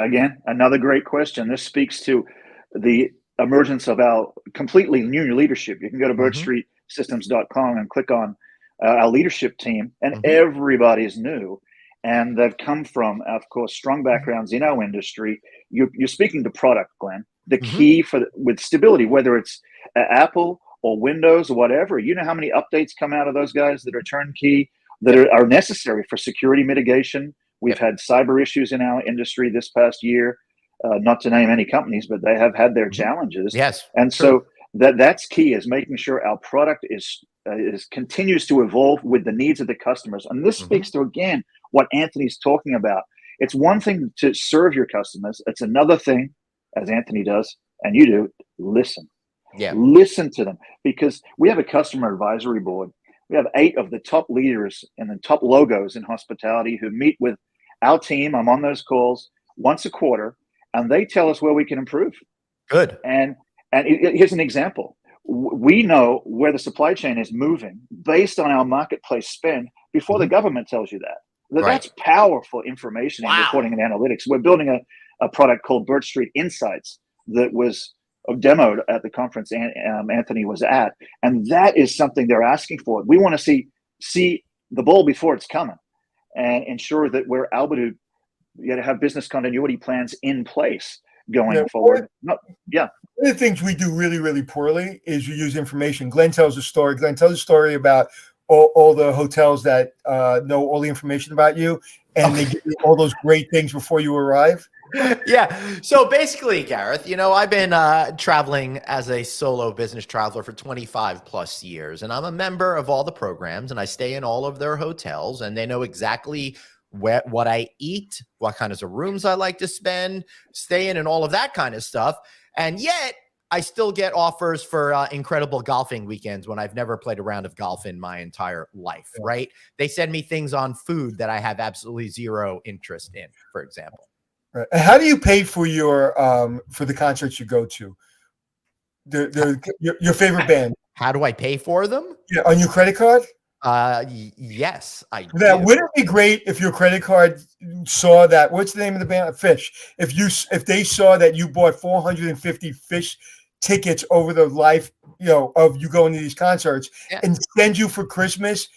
[SPEAKER 4] Again, another great question. This speaks to the emergence of our completely new leadership. You can go to BirchStreetSystems.com and click on our leadership team, and everybody's new. And they've come from, of course, strong backgrounds in our industry. You're speaking to product, Glenn. The key with stability, whether it's Apple or Windows or whatever, you know how many updates come out of those guys that are turnkey, that are necessary for security mitigation. We've had cyber issues in our industry this past year, not to name any companies, but they have had their challenges.
[SPEAKER 1] Yes.
[SPEAKER 4] And so that's key, is making sure our product is continues to evolve with the needs of the customers. And this speaks to, again, what Anthony's talking about. It's one thing to serve your customers. It's another thing, as Anthony does, and you do, listen.
[SPEAKER 1] Yeah.
[SPEAKER 4] Listen to them, because we have a customer advisory board. We have 8 of the top leaders and the top logos in hospitality who meet with our team. I'm on those calls once a quarter, and they tell us where we can improve.
[SPEAKER 1] Good.
[SPEAKER 4] And here's an example. We know where the supply chain is moving based on our marketplace spend before the government tells you that. That's powerful information in reporting and analytics. We're building a product called BirchStreet Insights that was demoed at the conference Anthony was at, and that is something they're asking for. We want to see the ball before it's coming, and ensure that we're able to have business continuity plans in place going forward.
[SPEAKER 2] One of the things we do really, really poorly is you use information. Glenn tells a story. Glenn tells a story about all the hotels that know all the information about you, and they give you all those great things before you arrive.
[SPEAKER 1] Yeah. So basically, Gareth, I've been traveling as a solo business traveler for 25 plus years, and I'm a member of all the programs, and I stay in all of their hotels, and they know exactly what I eat, what kinds of rooms I like to stay in, and all of that kind of stuff. And yet I still get offers for incredible golfing weekends when I've never played a round of golf in my entire life, right? They send me things on food that I have absolutely zero interest in, for example.
[SPEAKER 2] Right. How do you pay for your for the concerts you go to? Your favorite band?
[SPEAKER 1] How do I pay for them?
[SPEAKER 2] Yeah, on your credit card?
[SPEAKER 1] Yes, I do.
[SPEAKER 2] Wouldn't it be great if your credit card saw that? What's the name of the band? Fish. If they saw that you bought 450 Fish tickets over the life, of you going to these concerts, and send you for Christmas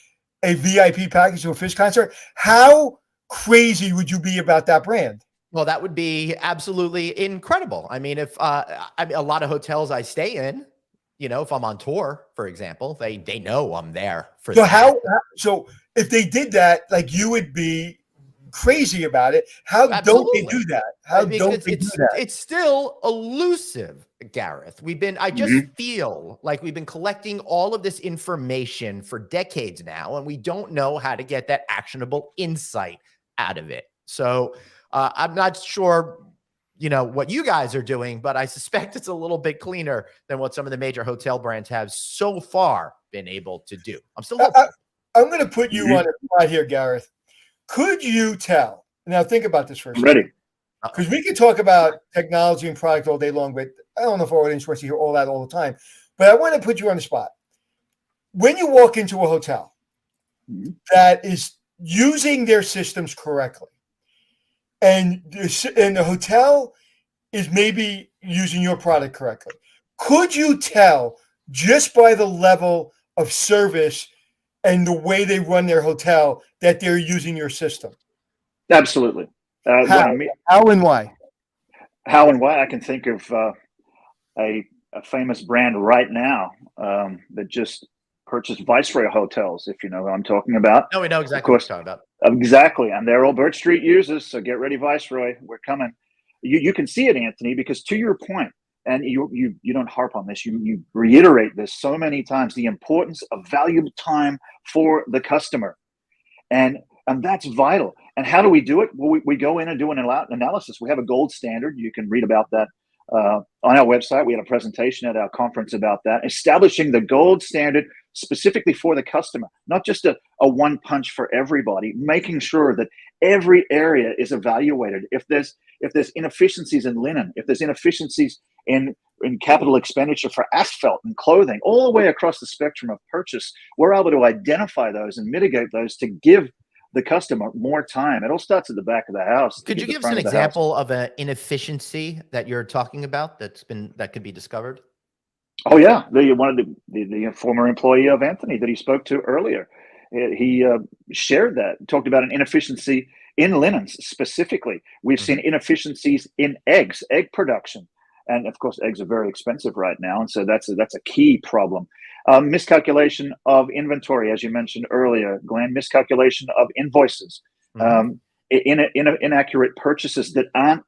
[SPEAKER 2] a VIP package to a Fish concert, how crazy would you be about that brand?
[SPEAKER 1] Well, that would be absolutely incredible. I mean, if a lot of hotels I stay in, if I'm on tour, for example, they know I'm there for that.
[SPEAKER 2] So if they did that, like, you would be crazy about it. How don't they do that?
[SPEAKER 1] It's still elusive, Gareth. I just feel like we've been collecting all of this information for decades now, and we don't know how to get that actionable insight out of it. So I'm not sure, what you guys are doing, but I suspect it's a little bit cleaner than what some of the major hotel brands have so far been able to do. I'm still hopeful.
[SPEAKER 2] I'm going to put you on a spot here, Gareth. Could you tell? Now think about this for a second.
[SPEAKER 4] Ready.
[SPEAKER 2] Because we could talk about technology and product all day long, but I don't know if our audience wants to hear all that all the time. But I want to put you on the spot. When you walk into a hotel that is using their systems correctly, and the hotel is maybe using your product correctly, could you tell just by the level of service and the way they run their hotel that they're using your system?
[SPEAKER 4] Absolutely.
[SPEAKER 2] How and why?
[SPEAKER 4] How and why? I can think of a famous brand right now that just purchased Viceroy hotels, if you know who I'm talking about.
[SPEAKER 1] No, we know exactly what you're talking about.
[SPEAKER 4] Exactly. And they're all BirchStreet users, so get ready, Viceroy. We're coming. You can see it, Anthony, because to your point, and you don't harp on this, you reiterate this so many times, the importance of valuable time for the customer. And that's vital. And how do we do it? Well, we go in and do an analysis. We have a gold standard. You can read about that on our website. We had a presentation at our conference about that, establishing the gold standard specifically for the customer, not just a one punch for everybody, making sure that every area is evaluated. If there's inefficiencies in linen, if there's inefficiencies in capital expenditure for asphalt and clothing, all the way across the spectrum of purchase, we're able to identify those and mitigate those to give the customer more time. It all starts at the back of the house.
[SPEAKER 1] Could you give us an example of an inefficiency that you're talking about that could be discovered?
[SPEAKER 4] Oh yeah, the former employee of Anthony that he spoke to earlier, he shared that, talked about an inefficiency in linens specifically. We've seen inefficiencies in egg production, and of course eggs are very expensive right now, and so that's a key problem. Miscalculation of inventory, as you mentioned earlier, Glenn. Miscalculation of invoices, inaccurate purchases that aren't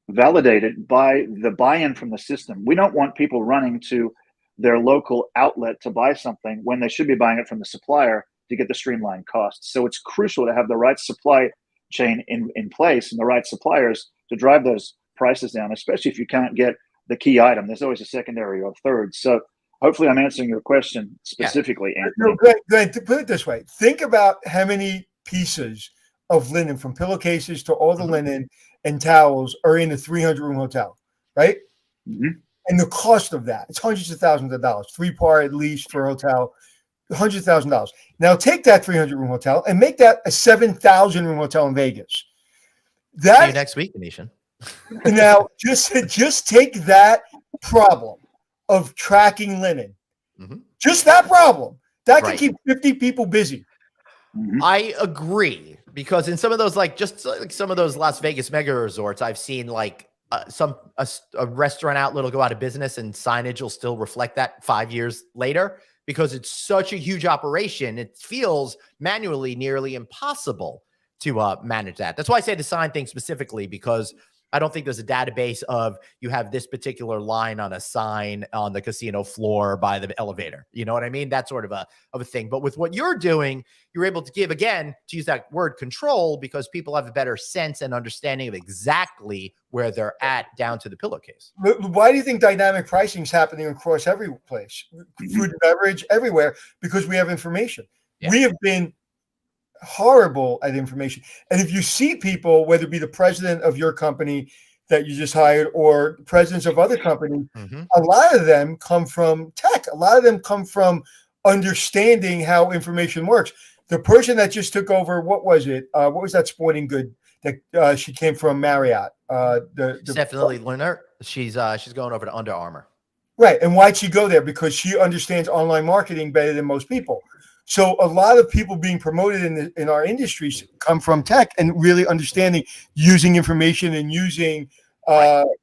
[SPEAKER 4] validated by the buy-in from the system. We don't want people running to their local outlet to buy something when they should be buying it from the supplier to get the streamlined costs. So it's crucial to have the right supply chain in place and the right suppliers to drive those prices down, especially if you can't get the key item. There's always a secondary or third. So hopefully I'm answering your question specifically, Anthony.
[SPEAKER 2] No, Greg, to put it this way, think about how many pieces of linen, from pillowcases to all the linen and towels, are in a 300-room hotel, right? And the cost of that, it's hundreds of thousands of dollars, 3-par at least for a hotel, $100,000. Now take that 300-room hotel and make that a 7,000-room hotel in Vegas.
[SPEAKER 1] See you next week, Anishan.
[SPEAKER 2] Now just take that problem of tracking linen, just that problem that can keep 50 people busy.
[SPEAKER 1] I agree, because in some of those, some of those Las Vegas mega resorts, I've seen like a restaurant outlet will go out of business and signage will still reflect that 5 years later, because it's such a huge operation. It feels manually nearly impossible to manage that. That's why I say the sign thing specifically, because I don't think there's a database of you have this particular line on a sign on the casino floor by the elevator. You know what I mean? That sort of a thing. But with what you're doing, you're able to give, again, to use that word, control, because people have a better sense and understanding of exactly where they're at down to the pillowcase.
[SPEAKER 2] Why do you think dynamic pricing is happening across every place? Food and beverage, everywhere, because we have information. Yeah. We have been horrible at information. And if you see people, whether it be the president of your company that you just hired or presidents of other companies, a lot of them come from tech. A lot of them come from understanding how information works. The person that just took over, what was it? What was that sporting good that she came from Marriott?
[SPEAKER 1] Definitely Leonard. She's going over to Under Armour.
[SPEAKER 2] Right. And why'd she go there? Because she understands online marketing better than most people. So a lot of people being promoted in our industries come from tech and really understanding using information and using,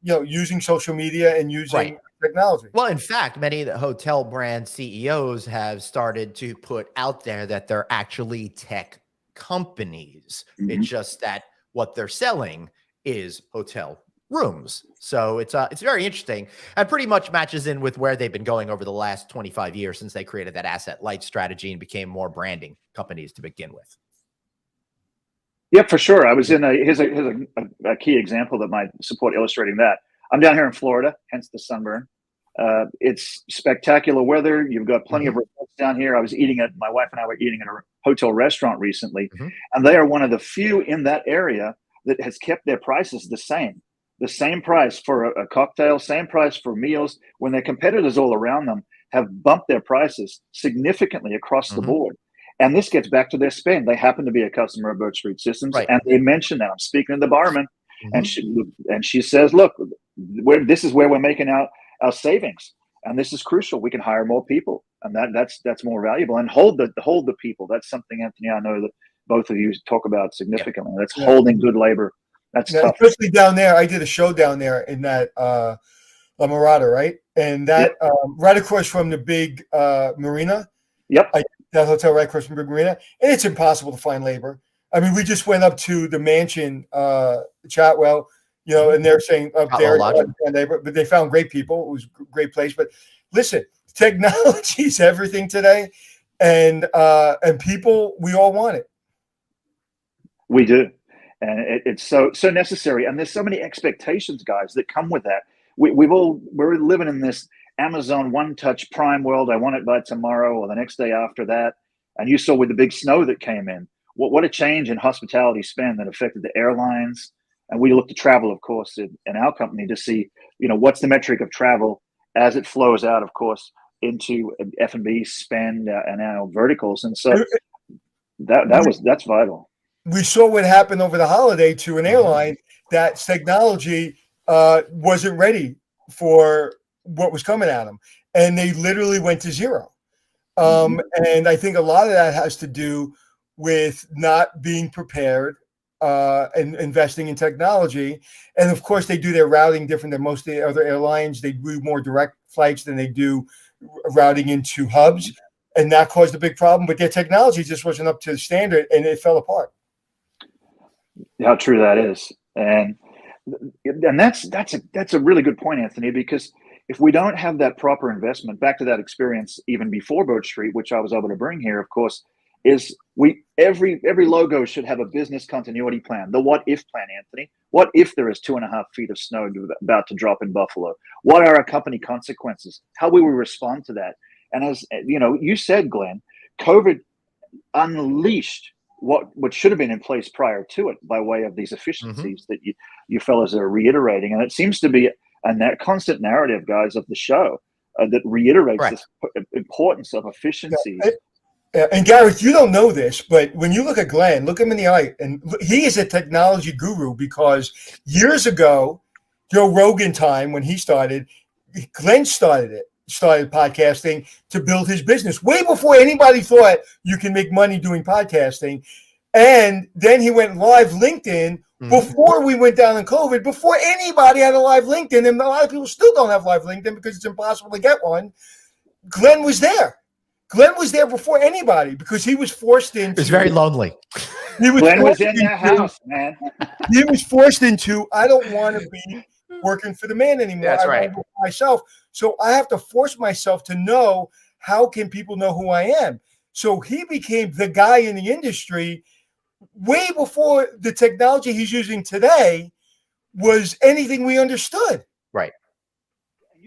[SPEAKER 2] using social media and using technology.
[SPEAKER 1] Well, in fact, many of the hotel brand CEOs have started to put out there that they're actually tech companies. It's just that what they're selling is hotel rooms. So it's very interesting and pretty much matches in with where they've been going over the last 25 years since they created that asset light strategy and became more branding companies to begin with.
[SPEAKER 4] Yeah, for sure. I was in here's a key example that might support illustrating that. I'm down here in Florida, hence the sunburn. It's spectacular weather. You've got plenty of resorts down here. My wife and I were eating at a hotel restaurant recently, and they are one of the few in that area that has kept their prices the same price for a cocktail, same price for meals, when their competitors all around them have bumped their prices significantly across the board. And this gets back to their spend. They happen to be a customer of BirchStreet Systems, and they mentioned that. I'm speaking to the barman, and she says, look, this is where we're making our savings, and this is crucial. We can hire more people, and that's more valuable, and hold the people. That's something, Anthony, I know that both of you talk about significantly. That's holding good labor. That's tough.
[SPEAKER 2] Especially down there. I did a show down there in that La Mirada, right? And that right across from the big marina. That hotel right across from the big marina. And it's impossible to find labor. I mean, we just went up to the mansion, Chatwell, and they're saying up there, labor, but they found great people. It was a great place. But listen, technology is everything today. And people, we all want it.
[SPEAKER 4] We do. And it's so necessary. And there's so many expectations, guys, that come with that. We're living in this Amazon one-touch prime world. I want it by tomorrow or the next day after that. And you saw with the big snow that came in, what a change in hospitality spend that affected the airlines. And we look to travel, of course, in our company to see, what's the metric of travel as it flows out, of course, into F&B spend and our verticals. And so that's vital.
[SPEAKER 2] We saw what happened over the holiday to an airline that technology wasn't ready for what was coming at them. And they literally went to zero. And I think a lot of that has to do with not being prepared and investing in technology. And of course, they do their routing different than most of the other airlines. They do more direct flights than they do routing into hubs. And that caused a big problem. But their technology just wasn't up to the standard, and it fell apart.
[SPEAKER 4] How true that is. And that's a really good point, Anthony, because if we don't have that proper investment, back to that experience even before BirchStreet, which I was able to bring here, of course, is every logo should have a business continuity plan. The what if plan, Anthony. What if there is 2.5 feet of snow about to drop in Buffalo? What are our company consequences? How will we respond to that? And as you know, you said, Glenn, COVID unleashed what should have been in place prior to it by way of these efficiencies that you fellas are reiterating. And it seems to be a constant narrative, guys, of the show that reiterates this importance of efficiency.
[SPEAKER 2] And Gareth, you don't know this, but when you look at Glenn, look him in the eye, and he is a technology guru, because years ago, Joe Rogan time, when he started, Glenn started podcasting to build his business way before anybody thought you can make money doing podcasting. And then he went live LinkedIn before we went down in COVID, before anybody had a live LinkedIn. And a lot of people still don't have live LinkedIn because it's impossible to get one. Glenn was there. Glenn was there before anybody because he was forced into.
[SPEAKER 1] It was very lonely.
[SPEAKER 4] Glenn was in their house, man.
[SPEAKER 2] He was forced into, I don't want to be working for the man anymore.
[SPEAKER 1] That's right.
[SPEAKER 2] I want to work for myself. So I have to force myself to know, how can people know who I am? So he became the guy in the industry way before the technology he's using today was anything we understood.
[SPEAKER 1] Right.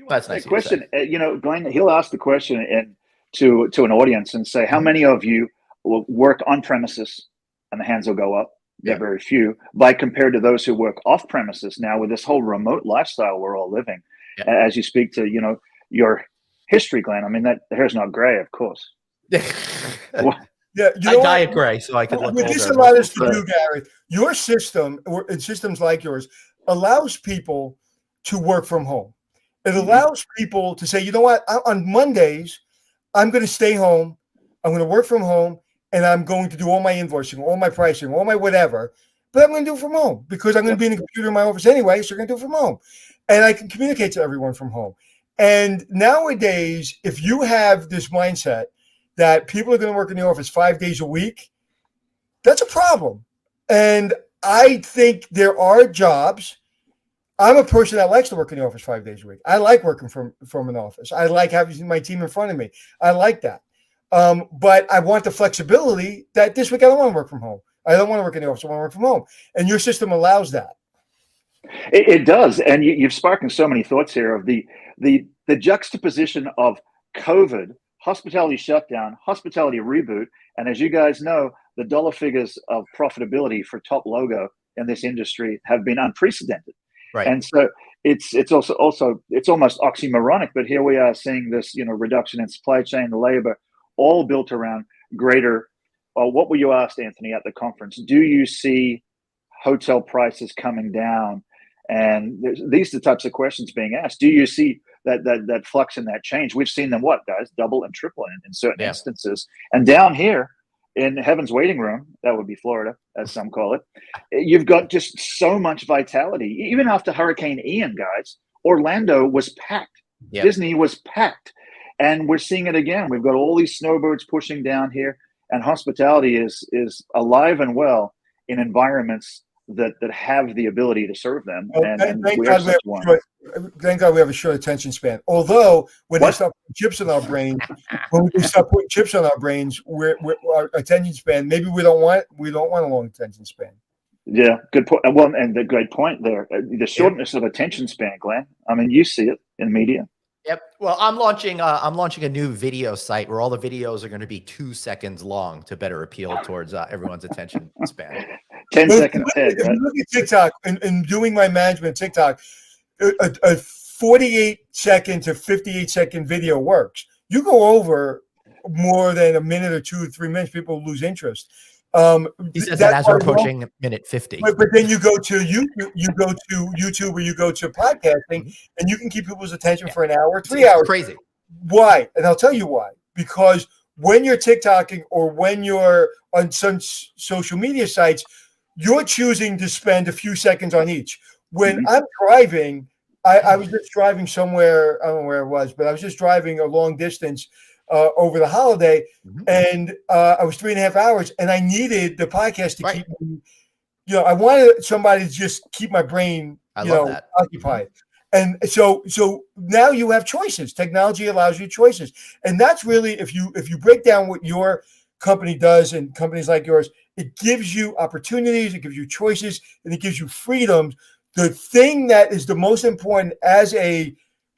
[SPEAKER 4] That's nice. Question, Glenn, he'll ask the question to an audience and say, how many of you will work on premises? And the hands will go up. They're very few, by compared to those who work off premises now with this whole remote lifestyle we're all living. As you speak to, your history, Glenn, I mean, that the hair's not gray, of course.
[SPEAKER 2] Yeah,
[SPEAKER 1] I dye it gray so I can look older.
[SPEAKER 2] This allowed us to do, Gareth. Your system, and systems like yours, allows people to work from home. It allows people to say, you know what, on Mondays, I'm going to stay home, I'm going to work from home, and I'm going to do all my invoicing, all my pricing, all my whatever, but I'm going to do it from home because I'm going to be in the computer in my office anyway, so I'm going to do it from home. And I can communicate to everyone from home. And nowadays, if you have this mindset that people are going to work in the office 5 days a week, that's a problem. And I think there are jobs. I'm a person that likes to work in the office 5 days a week. I like working from an office. I like having my team in front of me. I like that. But I want the flexibility that this week I don't want to work from home. I don't want to work in the office. I want to work from home. And your system allows that.
[SPEAKER 4] It does. And you've sparked so many thoughts here of the juxtaposition of COVID, hospitality shutdown, hospitality reboot. And as you guys know, the dollar figures of profitability for top logo in this industry have been unprecedented.
[SPEAKER 1] Right.
[SPEAKER 4] And so it's also it's almost oxymoronic, but here we are seeing this, reduction in supply chain, labor, all built around greater. What were you asked, Anthony, at the conference? Do you see hotel prices coming down? And these are the types of questions being asked. Do you see that flux and that change? We've seen them, guys, double and triple in certain instances. And down here in heaven's waiting room, that would be Florida, as some call it, you've got just so much vitality. Even after Hurricane Ian, guys, Orlando was packed. Yep. Disney was packed. And we're seeing it again. We've got all these snowbirds pushing down here, and hospitality is alive and well in environments that have the ability to serve them. And
[SPEAKER 2] thank God we have a short attention span. Although when they start putting chips in our brains, our attention span, maybe we don't want a long attention span.
[SPEAKER 4] Yeah, good point. Well, and the great point there, the shortness of attention span, Glenn. I mean, you see it in media.
[SPEAKER 1] Yep. Well, I'm launching a new video site where all the videos are going to be 2 seconds long to better appeal towards everyone's attention span.
[SPEAKER 4] 10 seconds ahead.
[SPEAKER 2] If you look at TikTok and doing my management TikTok, a 48-second to 58-second video works. You go over more than a minute or 2 or 3 minutes, people lose interest.
[SPEAKER 1] He says that as we're approaching minute 50.
[SPEAKER 2] But then you go to YouTube, or you go to podcasting, and you can keep people's attention for an hour, 3 hours.
[SPEAKER 1] Crazy.
[SPEAKER 2] Why? And I'll tell you why. Because when you're TikToking or when you're on some social media sites, you're choosing to spend a few seconds on each. When I'm driving, I was just driving somewhere, I don't know where it was, but I was just driving a long distance over the holiday, and I was 3.5 hours, and I needed the podcast to keep me, I wanted somebody to just keep my brain, occupied. And so now you have choices. Technology allows you choices. And that's really, if you break down what your company does, and companies like yours, it gives you opportunities, it gives you choices, and it gives you freedoms. The thing that is the most important as a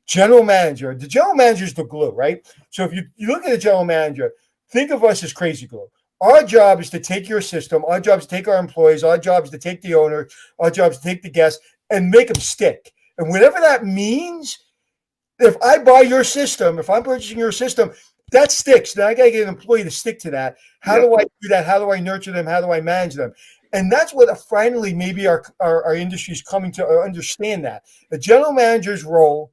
[SPEAKER 2] general manager, the general manager is the glue, right? So if you look at a general manager, think of us as crazy glue. Our job is to take your system. Our job is to take our employees. Our job is to take the owner. Our job is to take the guests and make them stick. And whatever that means, if I buy your system, if I'm purchasing your system, that sticks. Then I got to get an employee to stick to that. How do I do that? How do I nurture them? How do I manage them? And that's what finally maybe our industry is coming to understand that. The general manager's role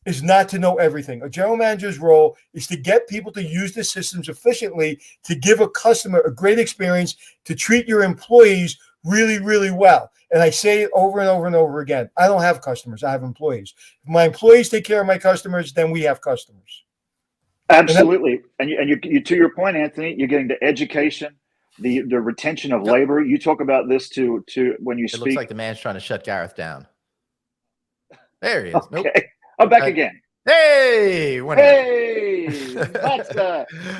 [SPEAKER 2] is not to know everything. A general manager's role is to get people to use the systems efficiently, to give a customer a great experience, to treat your employees really, really well. And I say it over and over and over again. I don't have customers. I have employees. If my employees take care of my customers, then we have customers.
[SPEAKER 4] Absolutely. And you to your point, Anthony, you're getting the education, the retention of labor. You talk about this to when you speak.
[SPEAKER 1] It looks like the man's trying to shut Gareth down. There he is.
[SPEAKER 4] Okay.
[SPEAKER 1] Nope.
[SPEAKER 4] I'm back again.
[SPEAKER 1] Hey,
[SPEAKER 4] but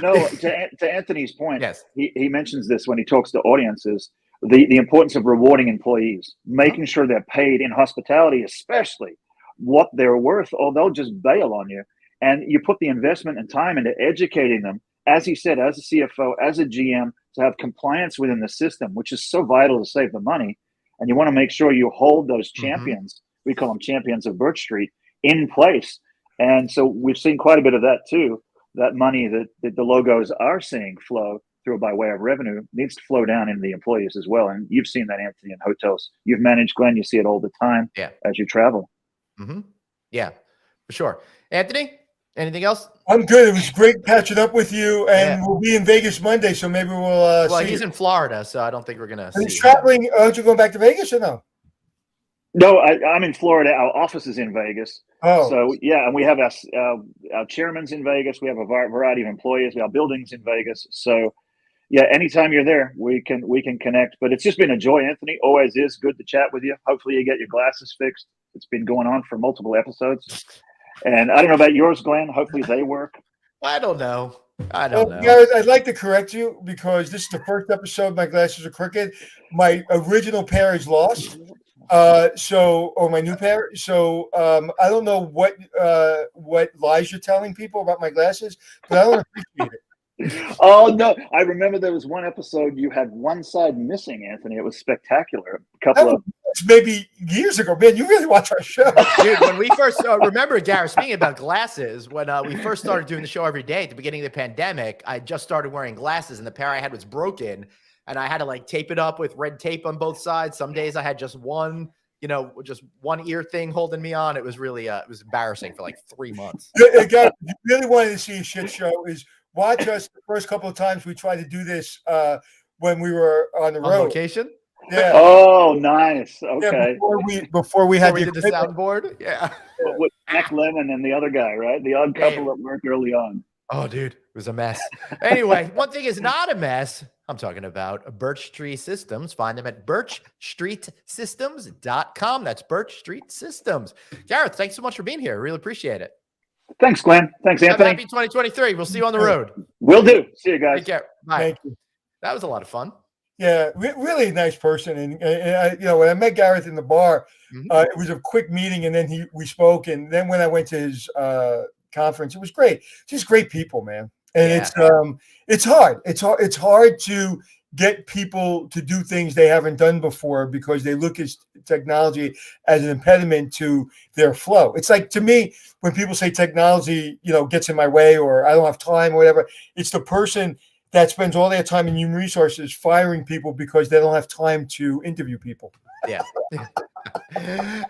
[SPEAKER 4] no. To Anthony's point,
[SPEAKER 1] yes,
[SPEAKER 4] he mentions this when he talks to audiences. The importance of rewarding employees, making sure they're paid in hospitality, especially what they're worth, or they'll just bail on you. And you put the investment and time into educating them, as he said, as a CFO, as a GM, to have compliance within the system, which is so vital to save the money. And you want to make sure you hold those champions. We call them champions of BirchStreet in place. And so we've seen quite a bit of that too. That money that the logos are seeing flow through by way of revenue needs to flow down into the employees as well. And you've seen that, Anthony, in hotels. You've managed, Glenn. You see it all the time as you travel.
[SPEAKER 1] Yeah, for sure. Anthony, anything else?
[SPEAKER 2] I'm good. It was great catching up with you, and we'll be in Vegas Monday, so maybe we'll
[SPEAKER 1] well, he's in Florida, so I don't think we're going to see
[SPEAKER 2] he's traveling. Aren't you going back to Vegas or no?
[SPEAKER 4] No, I'm in Florida. Our office is in Vegas.
[SPEAKER 2] Oh,
[SPEAKER 4] so yeah, and we have our chairman's in Vegas. We have a variety of employees. We have buildings in Vegas. So yeah, anytime you're there, we can connect. But it's just been a joy, Anthony. Always is good to chat with you. Hopefully, you get your glasses fixed. It's been going on for multiple episodes, and I don't know about yours, Glenn. Hopefully, they work.
[SPEAKER 1] I don't know. Well,
[SPEAKER 2] Gareth, I'd like to correct you because this is the first episode. My glasses are crooked. My original pair is lost. Or my new pair. So I don't know what lies you're telling people about my glasses, but I don't appreciate it.
[SPEAKER 4] Oh no! I remember there was one episode you had one side missing, Anthony. It was spectacular.
[SPEAKER 2] Maybe years ago. Man, you really watch our show,
[SPEAKER 1] dude. When we first remember, Gareth, speaking about glasses, when we first started doing the show every day at the beginning of the pandemic, I just started wearing glasses, and the pair I had was broken. And I had to like tape it up with red tape on both sides. Some days I had just one, just one ear thing holding me on. It was really, it was embarrassing for like 3 months.
[SPEAKER 2] If you really wanted to see a shit show, is watch us the first couple of times we tried to do this when we were on the road.
[SPEAKER 1] Location?
[SPEAKER 2] Yeah.
[SPEAKER 4] Oh, nice. Okay.
[SPEAKER 2] Yeah, before we
[SPEAKER 1] did the soundboard. Yeah.
[SPEAKER 4] With Jack Lemmon and the other guy, right? The odd couple that worked early on.
[SPEAKER 1] Oh, dude, it was a mess. Anyway, one thing is not a mess. I'm talking about BirchStreet Systems. Find them at BirchStreetSystems.com. That's BirchStreet Systems. Gareth, thanks so much for being here. Really appreciate it.
[SPEAKER 4] Thanks, Glenn. Thanks, Anthony.
[SPEAKER 1] Happy 2023. We'll see you on the road.
[SPEAKER 4] Will do. See you guys.
[SPEAKER 1] Take care. Bye.
[SPEAKER 2] Thank you.
[SPEAKER 1] That was a lot of fun.
[SPEAKER 2] Yeah, really nice person. And I, when I met Gareth in the bar, it was a quick meeting, and then we spoke. And then when I went to his conference, it was great. Just great people, man. And it's hard. It's hard to get people to do things they haven't done before because they look at technology as an impediment to their flow. It's like, to me, when people say technology, gets in my way or I don't have time or whatever, it's the person that spends all their time in human resources firing people because they don't have time to interview people.
[SPEAKER 1] Yeah.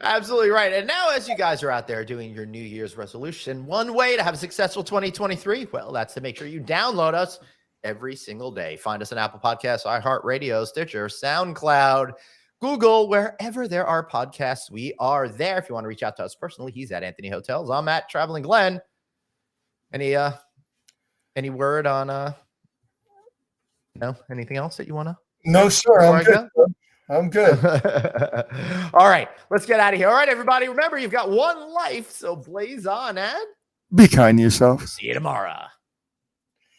[SPEAKER 1] Absolutely right. And now, as you guys are out there doing your New Year's resolution, one way to have a successful 2023, well, that's to make sure you download us every single day. Find us on Apple Podcasts, iHeartRadio, Stitcher, SoundCloud, Google, wherever there are podcasts, we are there. If you want to reach out to us personally, he's at Anthony Hotels. I'm at Traveling Glenn. Any word on anything else that you want to?
[SPEAKER 2] No, sir. I'm good.
[SPEAKER 1] All right, let's get out of here. All right, everybody. Remember, you've got one life, so blaze on and
[SPEAKER 2] be kind to yourself.
[SPEAKER 1] See you tomorrow.